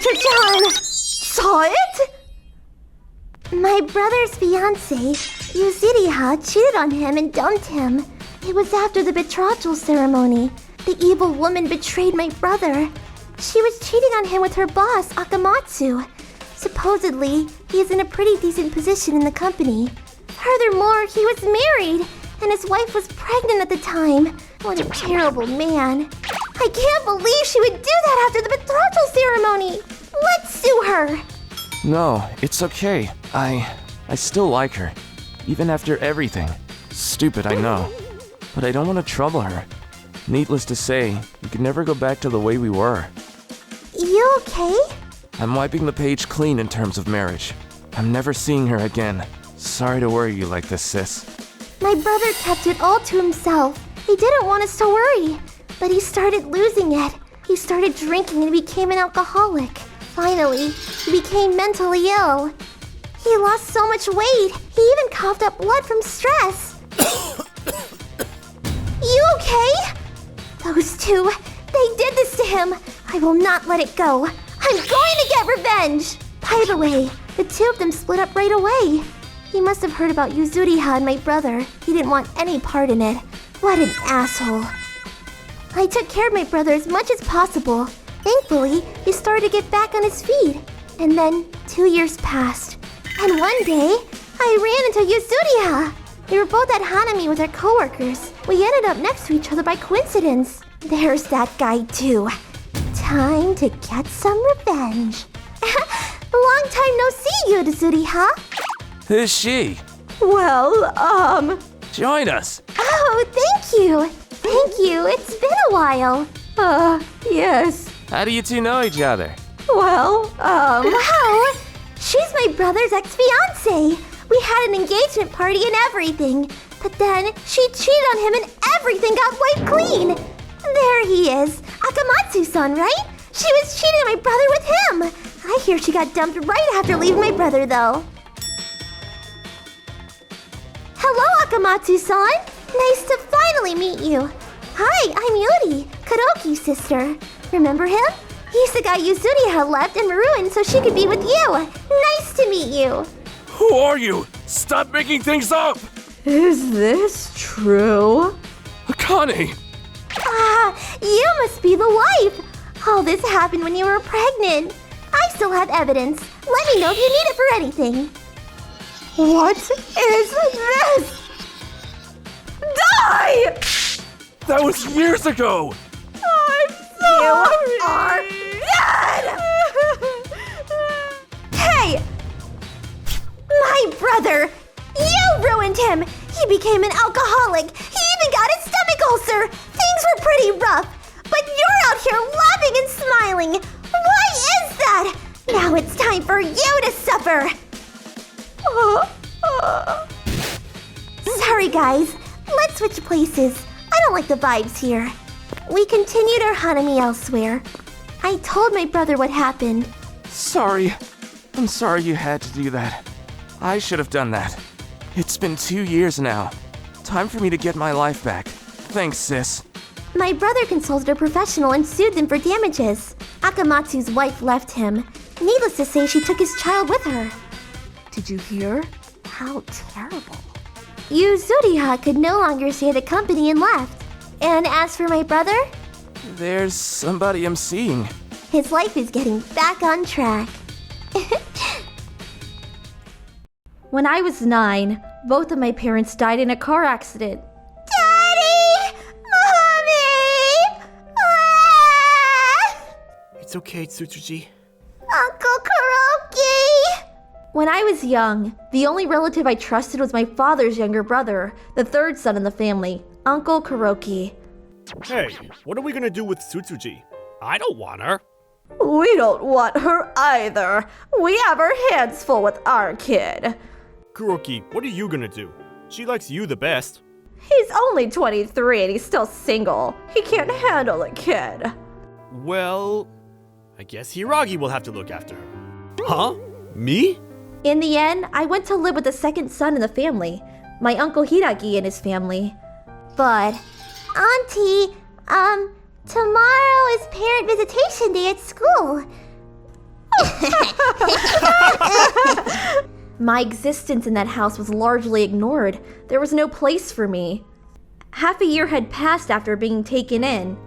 Etra-chan! Saw it? My brother's fiancée, Yuzuriha, cheated on him and dumped him. It was after the betrothal ceremony. The evil woman betrayed my brother. She was cheating on him with her boss, Akamatsu. Supposedly, he is in a pretty decent position in the company. Furthermore, he was married, and his wife was pregnant at the time. What a terrible man. I can't believe she would do that after the betrothal ceremony. Let's sue her. No, it's okay. I still like her. Even after everything. Stupid, I know. But I don't want to trouble her. Needless to say, we could never go back to the way we were. You okay? I'm wiping the page clean in terms of marriage. I'm never seeing her again. Sorry to worry you like this, sis. My brother kept it all to himself. He didn't want us to worry, but he started losing it. He started drinking and became an alcoholic. Finally, he became mentally ill. He lost so much weight, he even coughed up blood from stress. You okay? Those two, they did this to him. I will not let it go. I'm going to get revenge. By the way, the two of them split up right away. He must have heard about Yuzuriha and my brother. He didn't want any part in it. What an asshole. I took care of my brother as much as possible. Thankfully, he started to get back on his feet. And then 2 years passed. And one day, I ran into Yuzuriha. We were both at Hanami with our coworkers. We ended up next to each other by coincidence. There's that guy too. Time to get some revenge. Long time no see, Yuzuriha. Who's she? Well, Join us. Oh, thank you. Thank you. It's been a while. yes. How do you two know each other? Well, Wow! She's my brother's ex-fiancée. We had an engagement party and everything. But then she cheated on him and everything got wiped clean. There he is. Akamatsu-san, right? She was cheating on my brother with him. I hear she got dumped right after leaving my brother, though. Hello, Akamatsu-san. Nice to finally meet you. Hi, I'm Yuri, Kadoki's sister. Remember him? He's the guy Yuzuriha left and ruined so she could be with you. Nice to meet you. Who are you? Stop making things up! is this true? Akane! Ah, you must be the wife. All this happened when you were pregnant. I still have evidence. Let me know if you need it for anything. What is this? Die! That was years ago! I'm sorry! You are dead! Hey! My brother! You ruined him! He became an alcoholic! He even got a stomach ulcer! Things were pretty rough! But you're out here laughing and smiling! Why is that? Now it's time for you to suffer! Sorry, guys. Let's switch places. I don't like the vibes here. We continued our Hanami elsewhere. I told my brother what happened. Sorry. I'm sorry you had to do that. I should have done that. It's been 2 years now. Time for me to get my life back. Thanks, sis. My brother consulted a professional and sued them for damages. Akamatsu's wife left him. Needless to say, she took his child with her. Did you hear? How terrible. Yuzuriha could no longer stay at the company and left. And as for my brother, There's somebody I'm seeing. his life is getting back on track. When I was 9, both of my parents died in a car accident. Daddy! Mommy! Ah! It's okay, Tsutsuji. Uncle Kuroki! When I was young, the only relative I trusted was my father's younger brother, the third son in the family, Uncle Kuroki. Hey, what are we gonna do with Tsutsuji? I don't want her. We don't want her either. We have our hands full with our kid. Kuroki, what are you gonna do? She likes you the best. He's only 23 and he's still single. He can't handle a kid. Well, I guess Hiragi will have to look after her. Huh? Me? In the end, I went to live with the second son in the family, my Uncle Hiragi and his family. But, Auntie, tomorrow is parent visitation day at school. My existence in that house was largely ignored. There was no place for me. Half a year had passed after being taken in.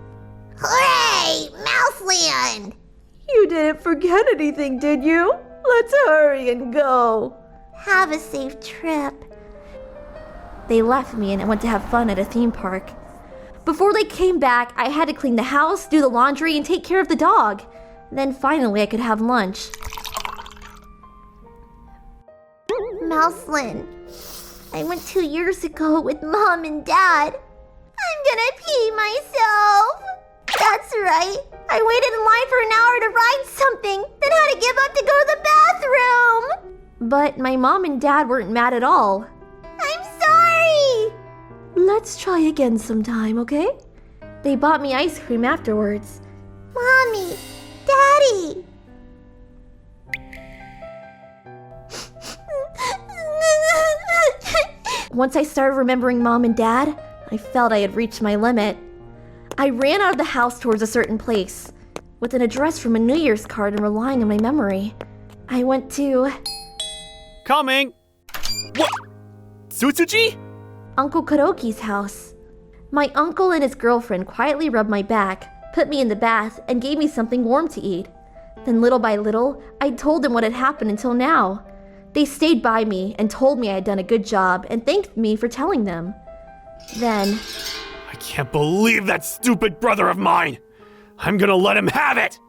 Hooray! Mouseland! You didn't forget anything, did you? Let's hurry and go. Have a safe trip. They left me and I went to have fun at a theme park. Before they came back, I had to clean the house, do the laundry, and take care of the dog. Then finally I could have lunch. Mouseland, I went 2 years ago with Mom and Dad. I'm gonna pee myself. That's right. I waited in line for an hour to ride something, then had to give up to go to the bathroom. But my mom and dad weren't mad at all. I'm sorry. Let's try again sometime, okay? They bought me ice cream afterwards. Mommy, Daddy. Once I started remembering Mom and Dad, I felt I had reached my limit. I ran out of the house towards a certain place, with an address from a New Year's card and relying on my memory. I went to Coming! What? Tsutsuji? Uncle Kuroki's house. My uncle and his girlfriend quietly rubbed my back, put me in the bath, and gave me something warm to eat. Then little by little, I told them what had happened until now. They stayed by me and told me I had done a good job and thanked me for telling them. Then, I can't believe that stupid brother of mine! I'm gonna let him have it!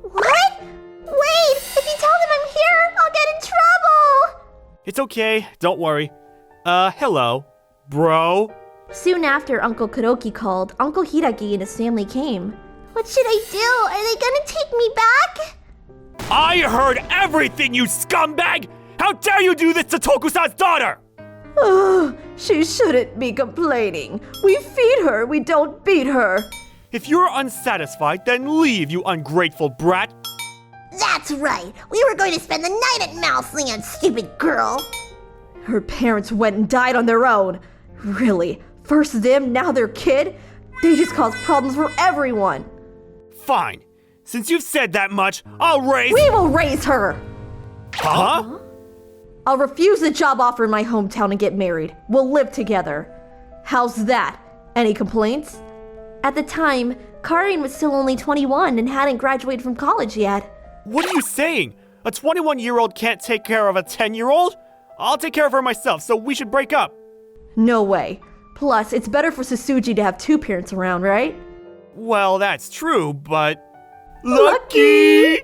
What? Wait, if you tell them I'm here, I'll get in trouble. It's okay, don't worry. Hello, bro. soon after Uncle Kuroki called, Uncle Hiraki and his family came. What should I do? Are they gonna take me back? I heard everything, you scumbag! How dare you do this to Tokusan's daughter! Oh, she shouldn't be complaining. We feed her, we don't beat her. If you're unsatisfied, then leave, you ungrateful brat. That's right. We were going to spend the night at Mouseland, stupid girl. Her parents went and died on their own. Really? First them, now their kid? They just cause problems for everyone. Fine. Since you've said that much, I'll raise— We will raise her! Huh? I'll refuse the job offer in my hometown and get married. We'll live together. How's that? Any complaints? At the time, Karin was still only 21 and hadn't graduated from college yet. What are you saying? A 21-year-old can't take care of a 10-year-old? I'll take care of her myself, so we should break up. No way. Plus, it's better for Sasuji to have two parents around, right? Well, that's true, but— Lucky!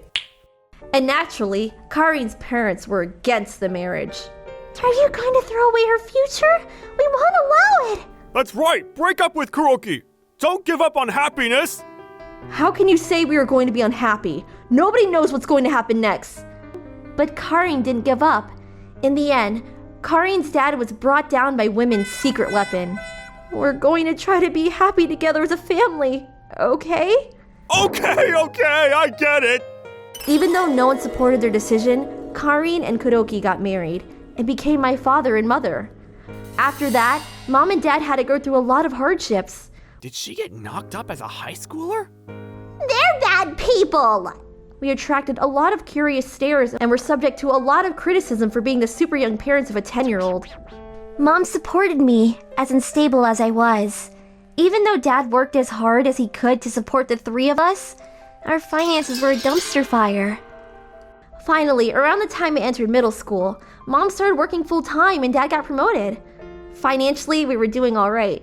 And naturally, Karin's parents were against the marriage. Are you going to throw away her future? We won't allow it. That's right, break up with Kuroki. Don't give up on happiness. How can you say we are going to be unhappy? Nobody knows what's going to happen next. But Karin didn't give up. In the end, Karin's dad was brought down by women's secret weapon. We're going to try to be happy together as a family, okay? Okay, I get it. Even though no one supported their decision, Karin and Kuroki got married and became my father and mother. After that, Mom and Dad had to go through a lot of hardships. Did she get knocked up as a high schooler? They're bad people. We attracted a lot of curious stares and were subject to a lot of criticism for being the super young parents of a 10-year-old. Mom supported me, as unstable as I was. Even though Dad worked as hard as he could to support the three of us, our finances were a dumpster fire. Finally, around the time I entered middle school, Mom started working full-time and Dad got promoted. Financially, we were doing all right.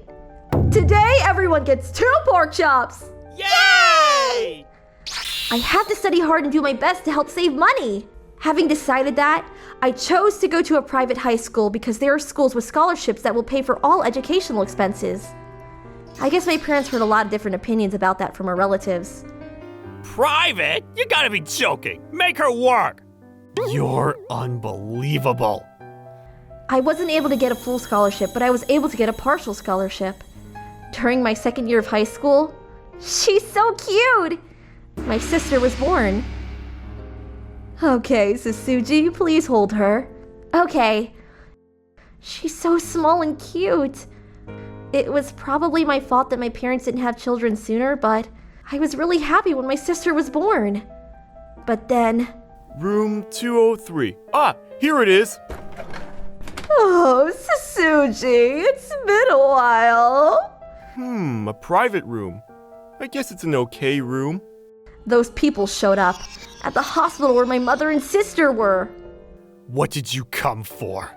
Today, everyone gets 2 pork chops! Yay! I have to study hard and do my best to help save money. Having decided that, I chose to go to a private high school because there are schools with scholarships that will pay for all educational expenses. I guess my parents heard a lot of different opinions about that from our relatives. Private? You gotta be joking. Make her work. You're unbelievable. I wasn't able to get a full scholarship, but I was able to get a partial scholarship. During my second year of high school, she's so cute! My sister was born. Okay, Sasuji, please hold her. Okay. She's so small and cute. It was probably my fault that my parents didn't have children sooner, but I was really happy when my sister was born. But then... Room 203. Ah, here it is. Oh, Sasuji, it's been a while. A private room. I guess it's an okay room. Those people showed up at the hospital where my mother and sister were. What did you come for?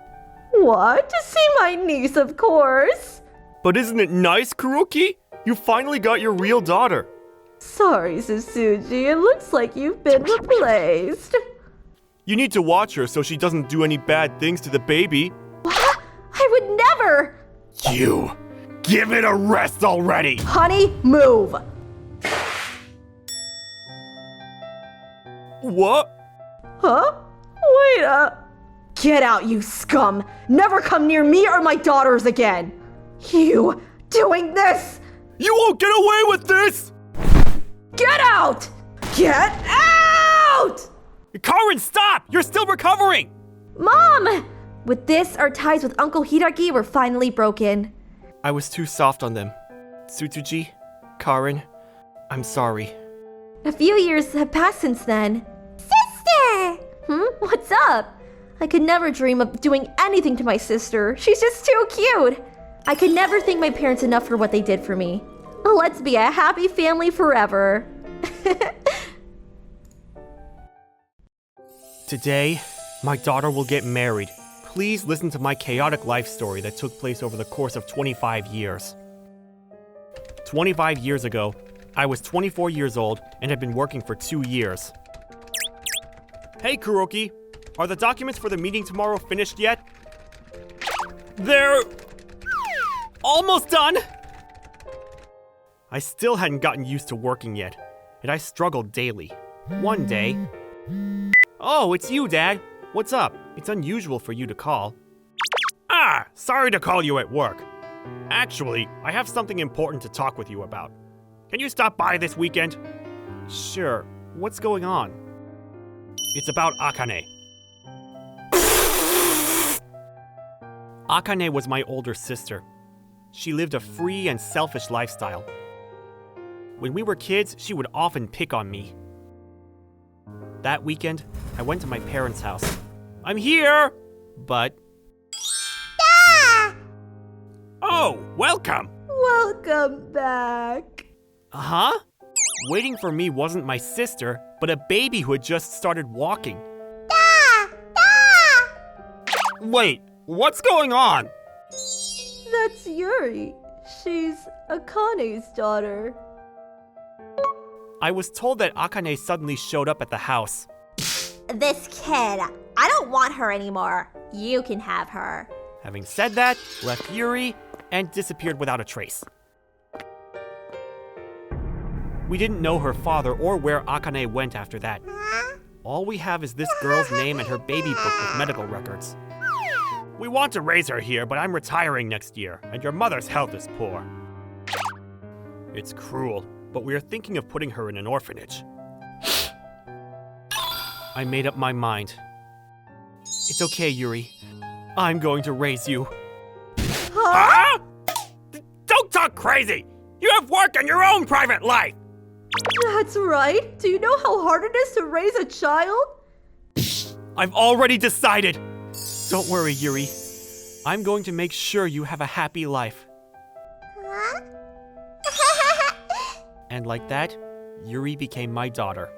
What? To see my niece, of course. But isn't it nice, Kuroki? You finally got your real daughter. Sorry, Sasuji, it looks like you've been replaced. You need to watch her so she doesn't do any bad things to the baby. What? I would never! You! Give it a rest already! Honey, move! What? Huh? Wait, Get out, you scum! Never come near me or my daughters again! You doing this! You won't get away with this! Get out! Get out! Karin, stop! You're still recovering! Mom! With this, our ties with Uncle Hiiraki were finally broken. I was too soft on them. Tsutsuji, Karin, I'm sorry. A few years have passed since then. Sister! What's up? I could never dream of doing anything to my sister. She's just too cute. I could never thank my parents enough for what they did for me. Let's be a happy family forever. Today, my daughter will get married. Please listen to my chaotic life story that took place over the course of 25 years. 25 years ago, I was 24 years old and had been working for 2 years. Hey, Kuroki, are the documents for the meeting tomorrow finished yet? They're almost done! I still hadn't gotten used to working yet, and I struggled daily. One day... Oh, it's you, Dad. What's up? It's unusual for you to call. Ah, sorry to call you at work. Actually, I have something important to talk with you about. Can you stop by this weekend? Sure. What's going on? It's about Akane. Akane was my older sister. She lived a free and selfish lifestyle. When we were kids, she would often pick on me. That weekend, I went to my parents' house. I'm here! But... Oh, welcome! Welcome back. Huh? Waiting for me wasn't my sister, but a baby who had just started walking. Wait, what's going on? That's Yuri. She's Akane's daughter. I was told that Akane suddenly showed up at the house. This kid, I don't want her anymore. You can have her. Having said that, left Yuri and disappeared without a trace. We didn't know her father or where Akane went after that. All we have is this girl's name and her baby book with medical records. We want to raise her here, but I'm retiring next year, and your mother's health is poor. It's cruel, but we are thinking of putting her in an orphanage. I made up my mind. It's okay, Yuri. I'm going to raise you. Huh? Don't talk crazy! You have work and your own private life! That's right. Do you know how hard it is to raise a child? I've already decided. Don't worry, Yuri. I'm going to make sure you have a happy life. And like that, Yuri became my daughter.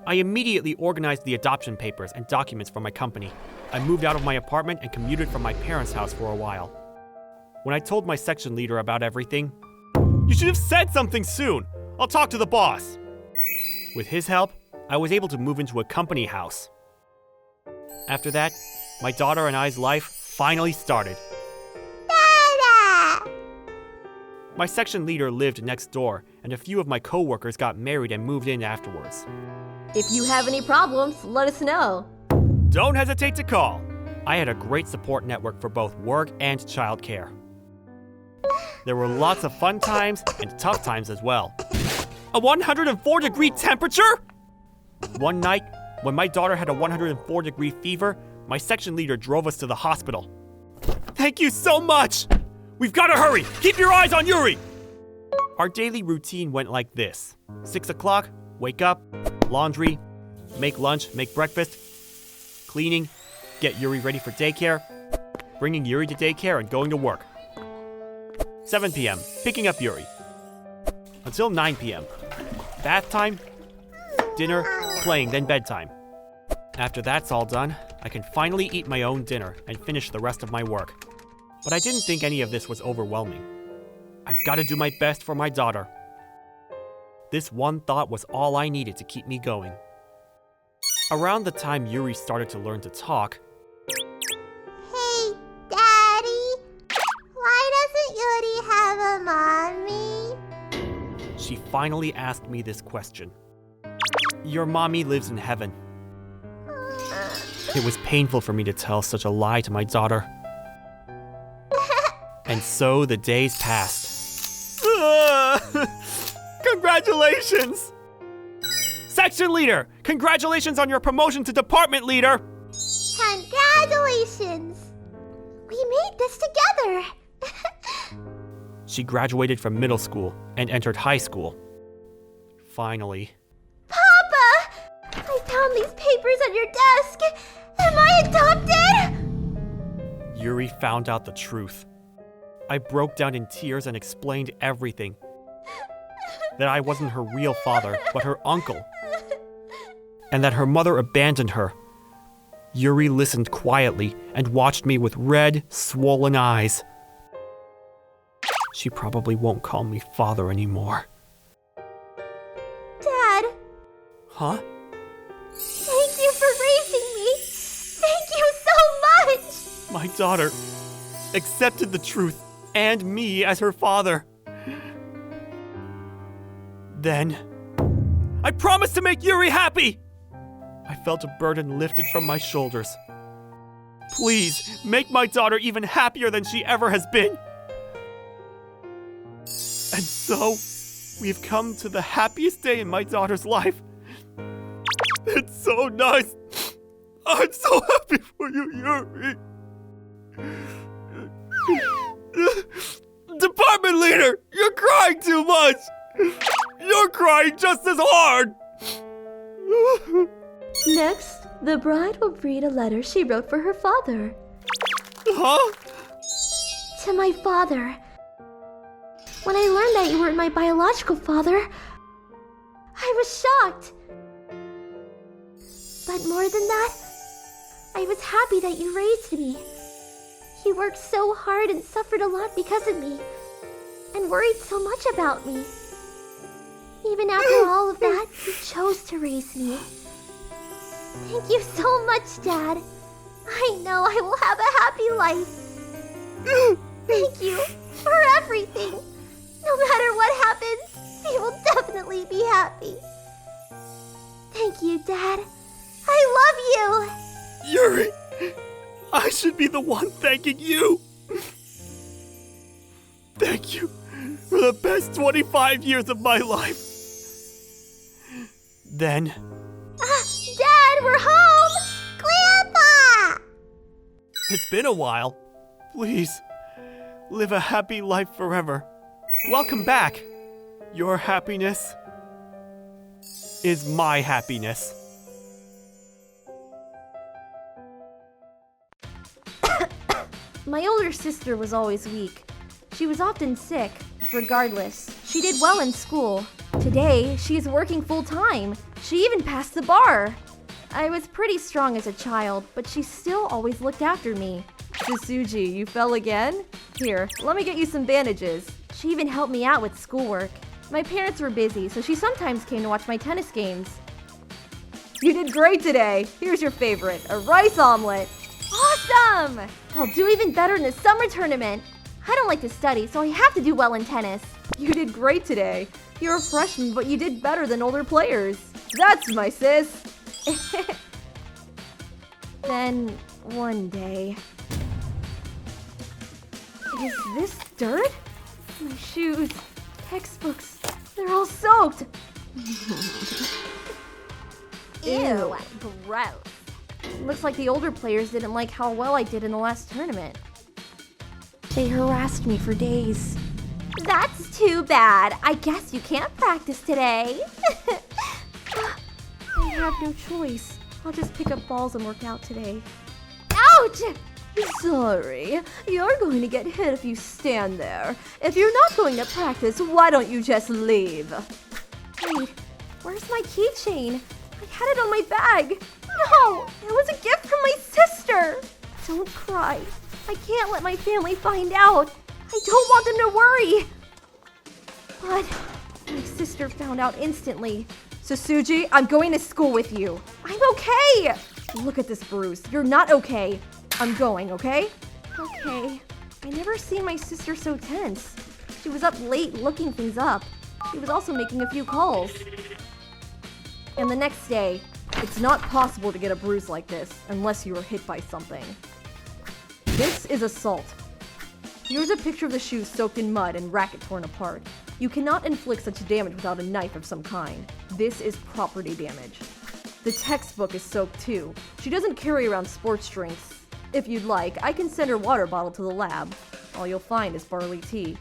I immediately organized the adoption papers and documents for my company. I moved out of my apartment and commuted from my parents' house for a while. When I told my section leader about everything, "You should have said something soon. I'll talk to the boss." With his help, I was able to move into a company house. After that, my daughter and I's life finally started. My section leader lived next door, and a few of my co-workers got married and moved in afterwards. If you have any problems, let us know. Don't hesitate to call. I had a great support network for both work and childcare. There were lots of fun times and tough times as well. A 104-degree temperature? One night, when my daughter had a 104-degree fever, my section leader drove us to the hospital. Thank you so much! We've got to hurry! Keep your eyes on Yuri! Our daily routine went like this. 6 o'clock, wake up, laundry, make lunch, make breakfast, cleaning, get Yuri ready for daycare, bringing Yuri to daycare and going to work. 7 p.m., picking up Yuri. Until 9 p.m. Bath time, dinner, playing, then bedtime. After that's all done, I can finally eat my own dinner and finish the rest of my work. But I didn't think any of this was overwhelming. I've got to do my best for my daughter. This one thought was all I needed to keep me going. Around the time Yuri started to learn to talk, Hey, Daddy. Why doesn't Yuri have a mommy? she finally asked me this question. Your mommy lives in heaven. It was painful for me to tell such a lie to my daughter. And so the days passed. Congratulations! Section leader, congratulations on your promotion to department leader! Congratulations. We made this together. She graduated from middle school and entered high school. Finally. Papa! I found these papers on your desk. Am I adopted? Yuri found out the truth. I broke down in tears and explained everything. That I wasn't her real father, but her uncle. And that her mother abandoned her. Yuri listened quietly and watched me with red, swollen eyes. She probably won't call me father anymore. Dad, Huh? thank you for raising me. Thank you so much. My daughter accepted the truth and me as her father. Then, I promised to make Yuri happy! I felt a burden lifted from my shoulders. Please, make my daughter even happier than she ever has been. And so, we've come to the happiest day in my daughter's life. It's so nice. I'm so happy for you, Yuri. Department leader, you're crying too much. You're crying just as hard. Next, the bride will read a letter she wrote for her father. Huh? To my father. When I learned that you weren't my biological father, I was shocked. But more than that, I was happy that you raised me. You worked so hard and suffered a lot because of me, and worried so much about me. Even after all of that, you chose to raise me. Thank you so much, Dad. I know I will have a happy life. Thank you for everything. No matter what happens, we will definitely be happy. Thank you, Dad. I love you. Yuri, I should be the one thanking you. Thank you for the best 25 years of my life. Then, Dad, we're home. Grandpa! it's been a while. Please, live a happy life forever. Welcome back. Your happiness is my happiness. My older sister was always weak. She was often sick. Regardless, she did well in school. Today, she is working full-time. She even passed the bar. I was pretty strong as a child, but she still always looked after me. Susuji, you fell again? Here, let me get you some bandages. She even helped me out with schoolwork. My parents were busy, so she sometimes came to watch my tennis games. You did great today. Here's your favorite, a rice omelet. Awesome! I'll do even better in the summer tournament. I don't like to study, so I have to do well in tennis. You did great today. You're a freshman, but you did better than older players. That's my sis. Then, one day... Is this dirt? My shoes, textbooks, they're all soaked. Ew, gross. Looks like the older players didn't like how well I did in the last tournament. They harassed me for days. That's too bad. I guess you can't practice today. I have no choice. I'll just pick up balls and work out today. Ouch! Sorry, you're going to get hit if you stand there. If you're not going to practice, why don't you just leave? Wait, where's my keychain? I had it on my bag. No, it was a gift from my sister. Don't cry. I can't let my family find out. I don't want them to worry. But my sister found out instantly. Sasuji, I'm going to school with you. I'm okay. Look at this bruise. You're not okay. I'm going, okay? Okay. I never seen my sister so tense. She was up late looking things up. She was also making a few calls. And the next day, it's not possible to get a bruise like this unless you were hit by something. This is assault. Here's a picture of the shoes soaked in mud and racket torn apart. You cannot inflict such damage without a knife of some kind. This is property damage. The textbook is soaked too. She doesn't carry around sports drinks. If you'd like, I can send her water bottle to the lab. All you'll find is barley tea.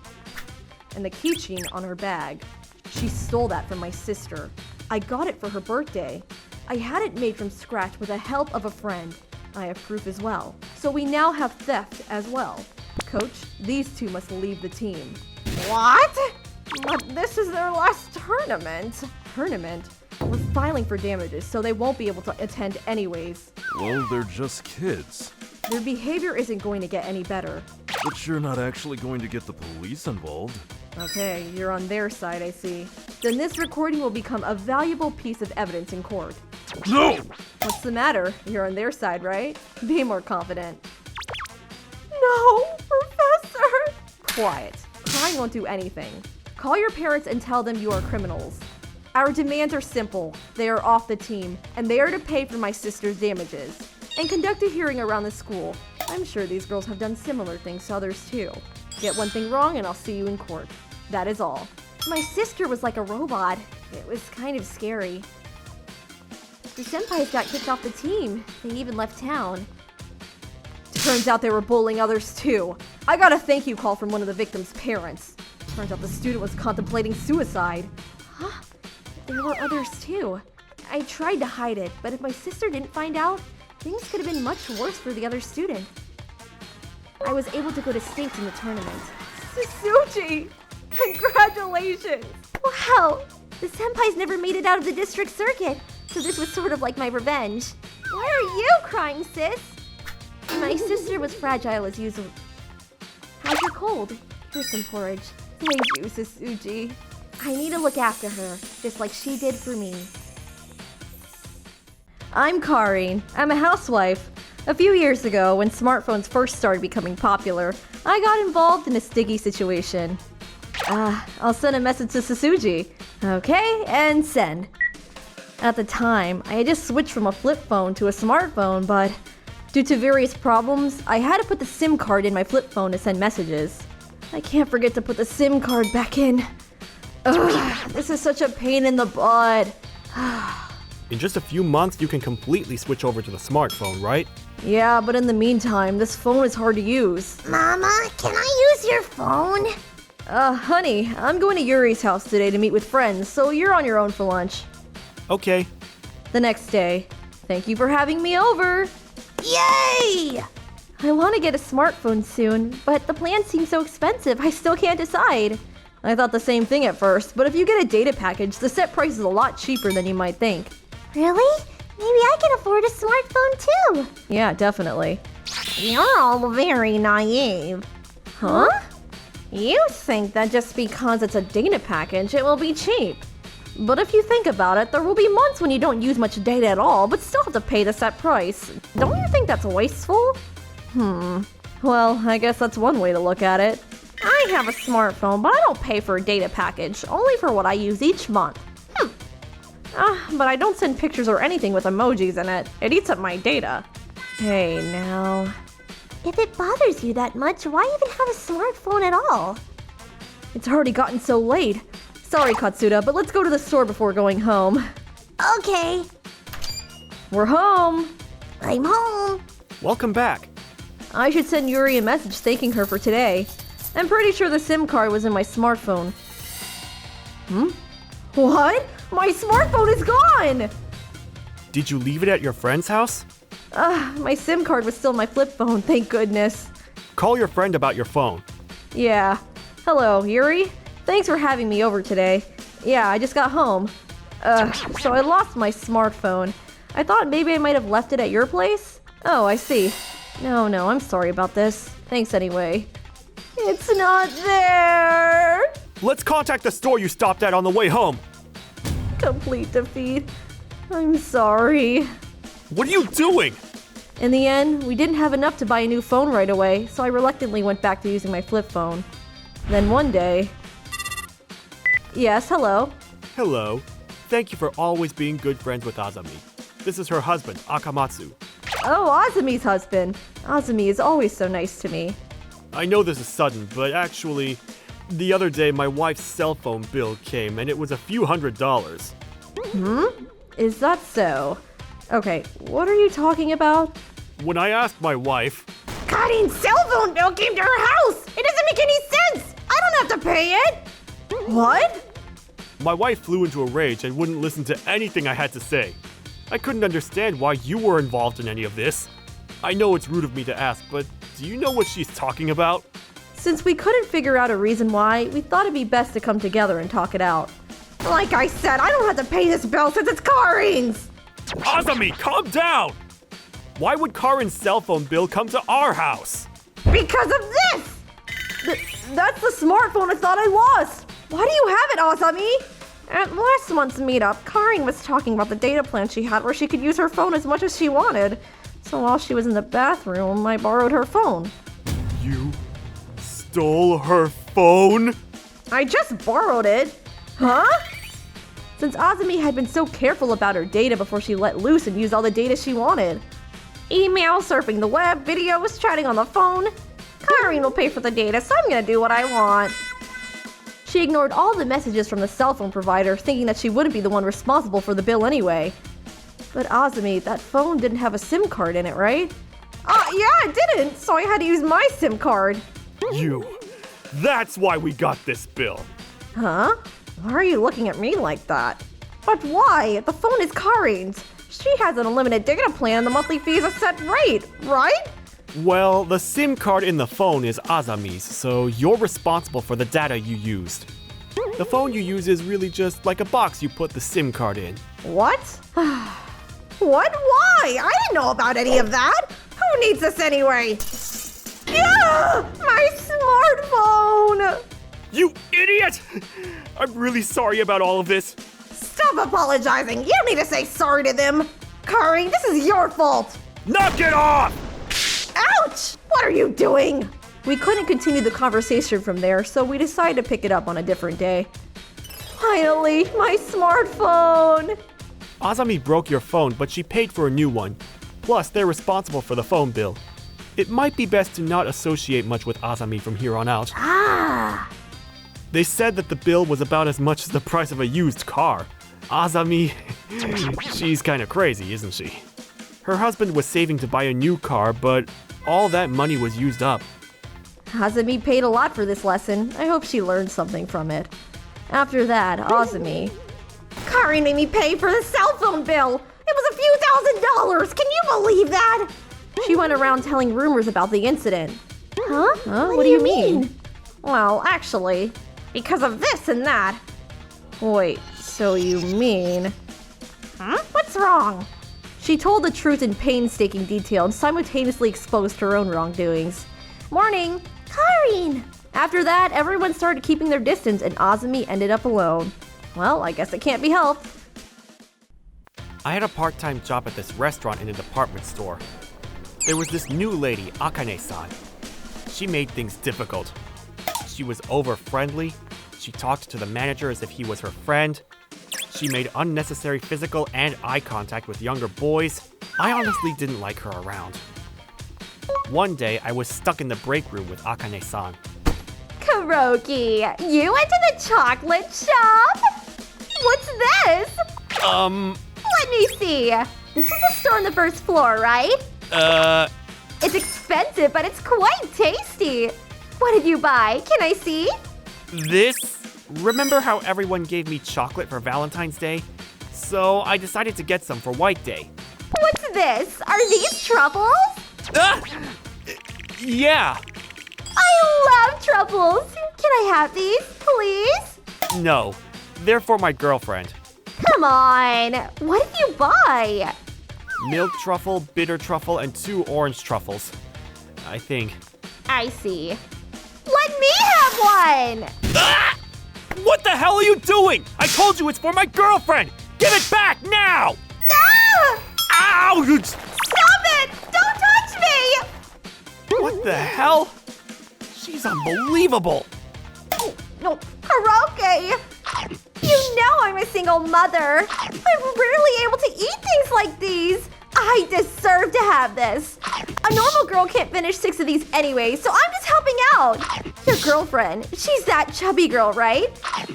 And the keychain on her bag. She stole that from my sister. I got it for her birthday. I had it made from scratch with the help of a friend. I have proof as well. So we now have theft as well. Coach, these two must leave the team. What? But this is their last tournament. Tournament? We're filing for damages, so they won't be able to attend anyways. Well, they're just kids. Their behavior isn't going to get any better. But you're not actually going to get the police involved. Okay, you're on their side, I see. Then this recording will become a valuable piece of evidence in court. No! What's the matter? You're on their side, right? Be more confident. No, Professor. Quiet. Crying won't do anything. Call your parents and tell them you are criminals. Our demands are simple. They are off the team, and they are to pay for my sister's damages. And conduct a hearing around the school. I'm sure these girls have done similar things to others too. Get one thing wrong and I'll see you in court. That is all. My sister was like a robot. It was kind of scary. The senpais got kicked off the team. They even left town. Turns out they were bullying others too. I got a thank you call from one of the victim's parents. Turns out the student was contemplating suicide. Huh? There were others too. I tried to hide it, but if my sister didn't find out, things could have been much worse for the other student. I was able to go to states in the tournament. Sasuji! Congratulations! Wow! The senpais never made it out of the district circuit, so this was sort of like my revenge. Why are you crying, sis? My sister was fragile as usual. How's your cold? Here's some porridge. Thank you, Sasuji. I need to look after her, just like she did for me. I'm Karine. I'm a housewife. A few years ago, when smartphones first started becoming popular, I got involved in a sticky situation. I'll send a message to Sasuji. Okay, and send. At the time, I had just switched from a flip phone to a smartphone, but due to various problems, I had to put the SIM card in my flip phone to send messages. I can't forget to put the SIM card back in. Ugh, this is such a pain in the butt. In just a few months, you can completely switch over to the smartphone, right? Yeah, but in the meantime, this phone is hard to use. Mama, can I use your phone? Honey, I'm going to Yuri's house today to meet with friends, so you're on your own for lunch. Okay. The next day. Thank you for having me over. Yay! I want to get a smartphone soon, but the plan seems so expensive, I still can't decide. I thought the same thing at first, but if you get a data package, the set price is a lot cheaper than you might think. Really? Maybe I can afford a smartphone too. Yeah, definitely. You're all very naive. Huh? You think that just because it's a data package, it will be cheap. But if you think about it, there will be months when you don't use much data at all, but still have to pay the set price. Don't you think that's wasteful? Well, I guess that's one way to look at it. I have a smartphone, but I don't pay for a data package, only for what I use each month. But I don't send pictures or anything with emojis in it. It eats up my data. Hey, now. If it bothers you that much, why even have a smartphone at all? It's already gotten so late. Sorry, Katsuda, but let's go to the store before going home. Okay. We're home. I'm home. Welcome back. I should send Yuri a message thanking her for today. I'm pretty sure the SIM card was in my smartphone. What? My smartphone is gone! Did you leave it at your friend's house? My SIM card was still in my flip phone, thank goodness. Call your friend about your phone. Yeah. Hello, Yuri? Thanks for having me over today. Yeah, I just got home. So I lost my smartphone. I thought maybe I might have left it at your place? Oh, I see. No, I'm sorry about this. Thanks anyway. It's not there! Let's contact the store you stopped at on the way home. Complete defeat. I'm sorry. What are you doing? In the end, we didn't have enough to buy a new phone right away, so I reluctantly went back to using my flip phone. Then one day... Yes, hello. Hello. Thank you for always being good friends with Azami. This is her husband, Akamatsu. Oh, Azumi's husband. Azumi is always so nice to me. I know this is sudden, but actually, the other day my wife's cell phone bill came and it was a few $100s. Is that so? Okay, what are you talking about? When I asked my wife, Karin's cell phone bill came to her house! It doesn't make any sense! I don't have to pay it! What? my wife flew into a rage and wouldn't listen to anything I had to say. I couldn't understand why you were involved in any of this. I know it's rude of me to ask, but do you know what she's talking about? Since we couldn't figure out a reason why, we thought it'd be best to come together and talk it out. Like I said, I don't have to pay this bill since it's Karin's! Azami, calm down! Why would Karin's cell phone bill come to our house? Because of this! That's the smartphone I thought I lost! Why do you have it, Azami? At last month's meetup, Karin was talking about the data plan she had where she could use her phone as much as she wanted. So while she was in the bathroom, I borrowed her phone. You stole her phone? I just borrowed it. Huh? Since Azumi had been so careful about her data before she let loose and used all the data she wanted. Email, surfing the web, videos, chatting on the phone. Karin will pay for the data, so I'm gonna do what I want. She ignored all the messages from the cell phone provider, thinking that she wouldn't be the one responsible for the bill anyway. But Azumi, that phone didn't have a SIM card in it, right? Yeah, it didn't, so I had to use my SIM card. You. That's why we got this bill. Huh? Why are you looking at me like that? But why? The phone is Karin's. She has an unlimited data plan and the monthly fee is a set rate, right? Well, the SIM card in the phone is Azami's, so you're responsible for the data you used. The phone you use is really just like a box you put the SIM card in. What? What? Why? I didn't know about any of that! Who needs this anyway? Yeah! My smartphone! You idiot! I'm really sorry about all of this. Stop apologizing! You don't need to say sorry to them! Karin, this is your fault! Knock it off! Ouch! What are you doing? We couldn't continue the conversation from there, so we decided to pick it up on a different day. Finally, my smartphone! Azami broke your phone, but she paid for a new one. Plus, they're responsible for the phone bill. It might be best to not associate much with Azami from here on out. They said that the bill was about as much as the price of a used car. Azami, she's kinda crazy, isn't she? Her husband was saving to buy a new car, but all that money was used up. Azumi paid a lot for this lesson. I hope she learned something from it. After that, Azumi... Karin made me pay for the cell phone bill! It was a few $1,000s! Can you believe that? She went around telling rumors about the incident. Huh? What do you mean? Well, actually, because of this and that. Wait, so you mean... Huh? What's wrong? She told the truth in painstaking detail and simultaneously exposed her own wrongdoings. Morning! Karin! After that, everyone started keeping their distance and Azumi ended up alone. Well, I guess it can't be helped. I had a part-time job at this restaurant in a department store. There was this new lady, Akane-san. She made things difficult. She was over-friendly. She talked to the manager as if he was her friend. She made unnecessary physical and eye contact with younger boys. I honestly didn't like her around. One day, I was stuck in the break room with Akane-san. Kuroki, you went to the chocolate shop? What's this? Let me see. This is a store on the first floor, right? It's expensive, but it's quite tasty. What did you buy? Can I see? This? Remember how everyone gave me chocolate for Valentine's Day? So I decided to get some for White Day. What's this? Are these truffles? Ah! Yeah. I love truffles. Can I have these, please? No, they're for my girlfriend. Come on. What did you buy? Milk truffle, bitter truffle, and 2 orange truffles. I think. I see. Let me have one. Ah! What the hell are you doing? I told you it's for my girlfriend! Give it back now! Ah! Ow! Stop it! Don't touch me! What the hell? She's unbelievable. No, Hiroki! You know I'm a single mother. I'm rarely able to eat things like these. I deserve to have this. A normal girl can't finish 6 of these anyway, so I'm just helping out. Your girlfriend, she's that chubby girl, right?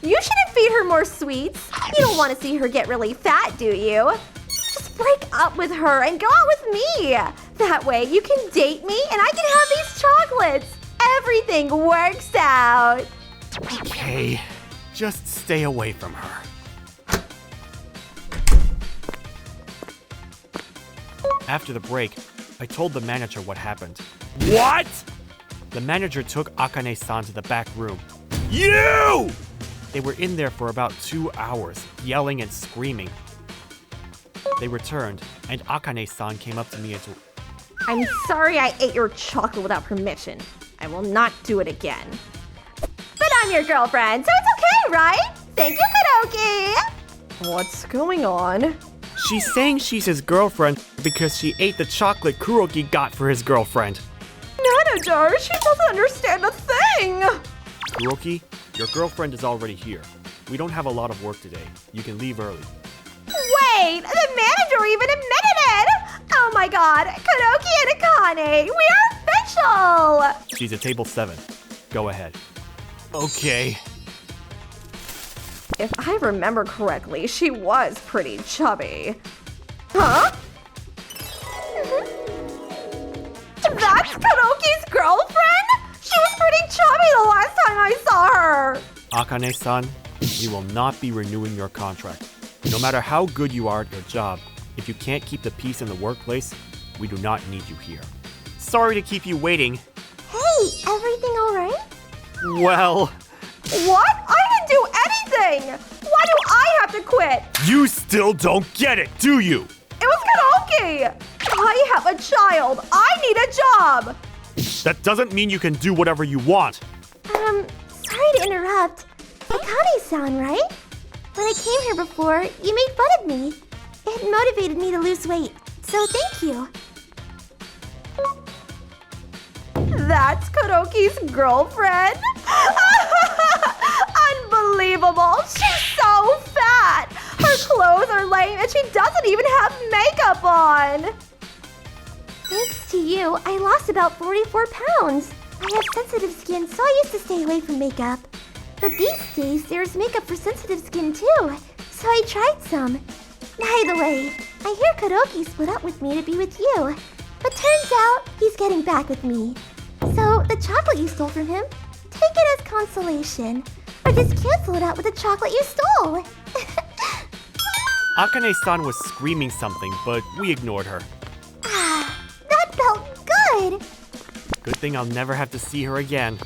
You shouldn't feed her more sweets. You don't want to see her get really fat, do you? Just break up with her and go out with me. That way you can date me and I can have these chocolates. Everything works out. Okay, just stay away from her. After the break, I told the manager what happened. What? The manager took Akane-san to the back room. You! They were in there for about 2 hours, yelling and screaming. They returned, and Akane-san came up to me and I'm sorry I ate your chocolate without permission. I will not do it again. But I'm your girlfriend, so it's okay, right? Thank you, Kadoki! What's going on? She's saying she's his girlfriend because she ate the chocolate Kuroki got for his girlfriend. Manager, she doesn't understand a thing! Kuroki, your girlfriend is already here. We don't have a lot of work today. You can leave early. Wait, the manager even admitted it! Oh my god, Kadoki and Akane, we are official! She's at table 7. Go ahead. Okay. If I remember correctly, she was pretty chubby. Huh? That's Kadoki's girlfriend? She was pretty chubby the last time I saw her! Akane-san, we will not be renewing your contract. No matter how good you are at your job, if you can't keep the peace in the workplace, we do not need you here. Sorry to keep you waiting. Hey, everything alright? Well, What? I didn't do anything! Why do I have to quit? you still don't get it, do you? It was Kadoki! I have a child! I need a job! That doesn't mean you can do whatever you want. Sorry to interrupt. Akane-san, right? When I came here before, you made fun of me. It motivated me to lose weight, so thank you. That's Kadoki's girlfriend? Unbelievable! She's so fat! Her clothes are lame and she doesn't even have makeup on! Thanks to you, I lost about 44 pounds. I have sensitive skin, so I used to stay away from makeup. But these days, there's makeup for sensitive skin too, so I tried some. By the way, I hear Kadoki split up with me to be with you. But turns out, he's getting back with me. So, the chocolate you stole from him, take it as consolation. Or just cancel it out with the chocolate you stole. Akane-san was screaming something, but we ignored her. That felt good. Good thing I'll never have to see her again.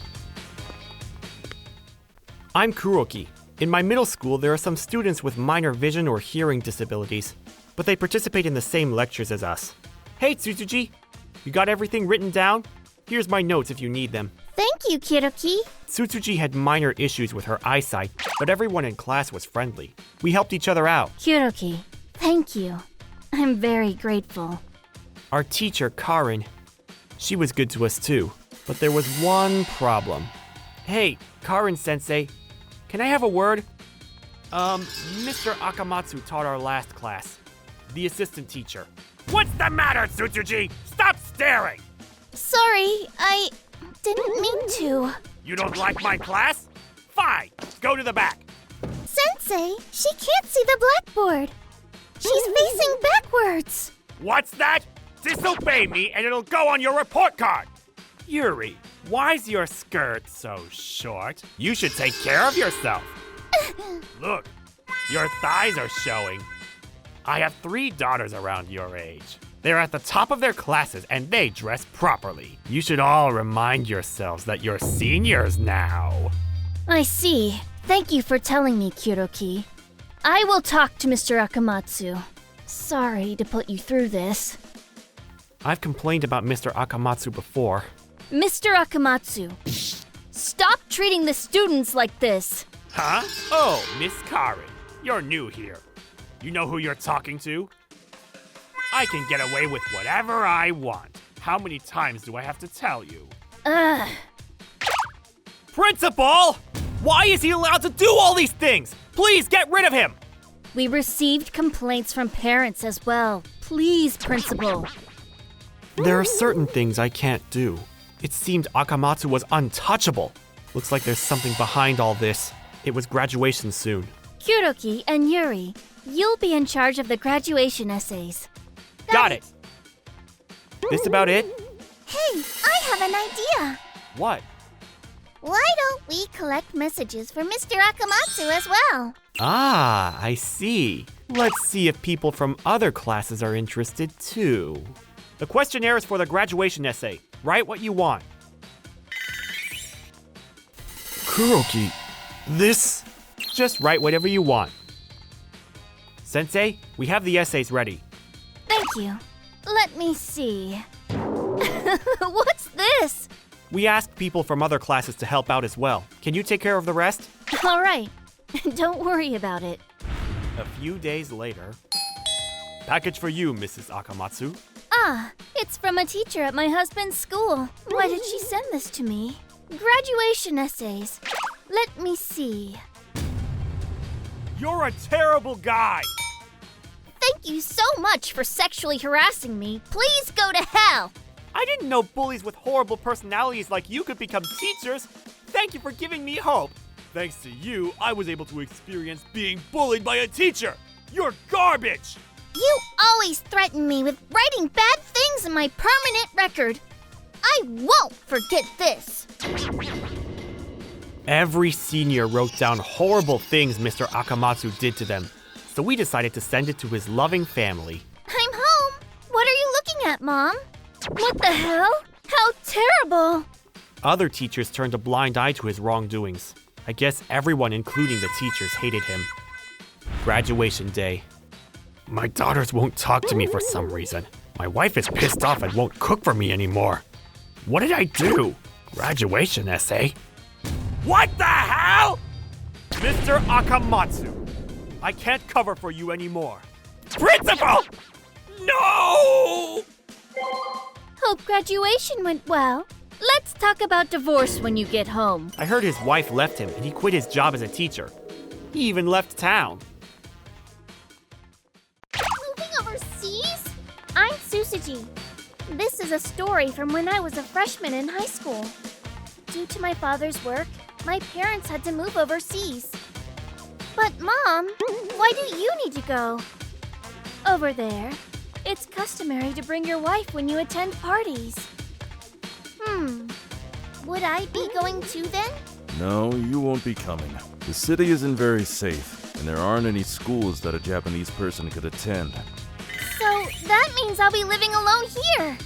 I'm Kuroki. In my middle school, there are some students with minor vision or hearing disabilities, but they participate in the same lectures as us. Hey, Tsutsuji! You got everything written down? Here's my notes if you need them. Thank you, Kuroki. Tsutsuji had minor issues with her eyesight, but everyone in class was friendly. We helped each other out. Kuroki, thank you. I'm very grateful. Our teacher, Karin, she was good to us too, but there was one problem. Hey, Karin-sensei, can I have a word? Mr. Akamatsu taught our last class. The assistant teacher. What's the matter, Tsutsuji? Stop staring! Sorry, I didn't mean to. You don't like my class? Fine, go to the back. Sensei, she can't see the blackboard. She's facing backwards. What's that? Disobey me and it'll go on your report card. Yuri, why's your skirt so short? You should take care of yourself. Look, your thighs are showing. I have 3 daughters around your age. They're at the top of their classes and they dress properly. You should all remind yourselves that you're seniors now. I see. Thank you for telling me, Kuroki. I will talk to Mr. Akamatsu. Sorry to put you through this. I've complained about Mr. Akamatsu before. Mr. Akamatsu, stop treating the students like this. Huh? Oh, Miss Karin, you're new here. You know who you're talking to? I can get away with whatever I want. How many times do I have to tell you? Principal! Why is he allowed to do all these things? Please get rid of him! We received complaints from parents as well. Please, Principal. There are certain things I can't do. It seemed Akamatsu was untouchable. Looks like there's something behind all this. It was graduation soon. Kuroki and Yuri, you'll be in charge of the graduation essays. Got it! This about it? Hey, I have an idea. What? Why don't we collect messages for Mr. Akamatsu as well? Ah, I see. Let's see if people from other classes are interested too. The questionnaire is for the graduation essay. Write what you want. Kuroki, this... Just write whatever you want. Sensei, we have the essays ready. Thank you. Let me see. What's this? We asked people from other classes to help out as well. Can you take care of the rest? All right. Don't worry about it. A few days later. Package for you, Mrs. Akamatsu. Ah, it's from a teacher at my husband's school. Why did she send this to me? Graduation essays. Let me see. You're a terrible guy! Thank you so much for sexually harassing me. Please go to hell. I didn't know bullies with horrible personalities like you could become teachers. Thank you for giving me hope. Thanks to you, I was able to experience being bullied by a teacher! You're garbage! You always threaten me with writing bad things in my permanent record. I won't forget this. Every senior wrote down horrible things Mr. Akamatsu did to them, so we decided to send it to his loving family. I'm home. What are you looking at, Mom? What the hell? How terrible! Other teachers turned a blind eye to his wrongdoings. I guess everyone, including the teachers, hated him. Graduation day. My daughters won't talk to me for some reason. My wife is pissed off and won't cook for me anymore. What did I do? Graduation essay? What the hell? Mr. Akamatsu, I can't cover for you anymore. Principal! No! Hope graduation went well. Let's talk about divorce when you get home. I heard his wife left him and he quit his job as a teacher. He even left town. Moving overseas? I'm Susuji. This is a story from when I was a freshman in high school. Due to my father's work, my parents had to move overseas. But Mom, why do you need to go? Over there, it's customary to bring your wife when you attend parties. Would I be going too then? No, you won't be coming. The city isn't very safe, and there aren't any schools that a Japanese person could attend. So that means I'll be living alone here.